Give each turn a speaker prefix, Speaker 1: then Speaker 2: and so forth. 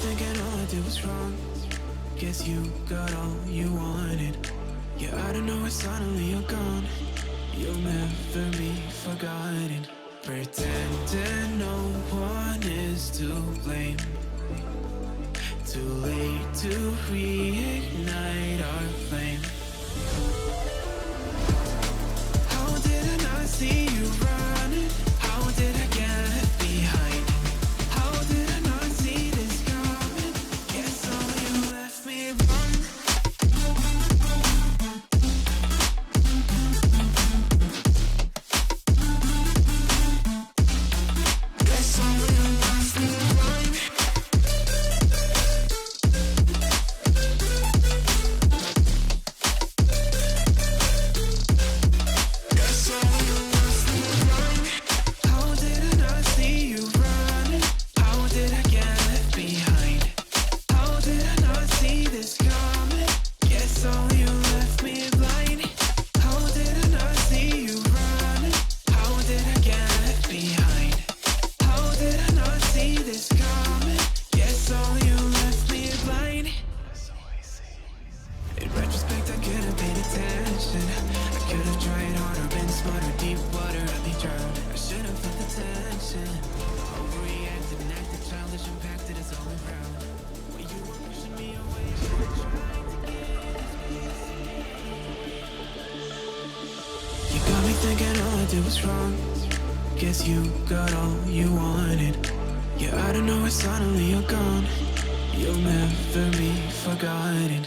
Speaker 1: thinking all I did was wrong. Guess you got all you wanted. Yeah, I don't know why suddenly you're gone. You'll never be forgotten. Pretending no one is to blame. Too late to reignite our flame. How did I not see you running? How did I get left behind? How did I not see this coming? Guess all you left me run. Guess all you left me run. Guess all you left me run. How did I not see you running? How did I get left behind? How did I not see this coming? Guess all you left me blind. How did I not see you running? How did I get left behind? How did I not see this coming? Guess all you left me blind. In retrospect, I could have paid attention. I could have tried harder, been smarter, deep water, I'd be drowned. I should have felt the tension. Overreacted and acted childish, impacted us all around. When you were pushing me away, trying to get us You got me thinking all I did was wrong. Guess you got all you wanted. Yeah, I don't know why suddenly you're gone. You'll never be forgotten.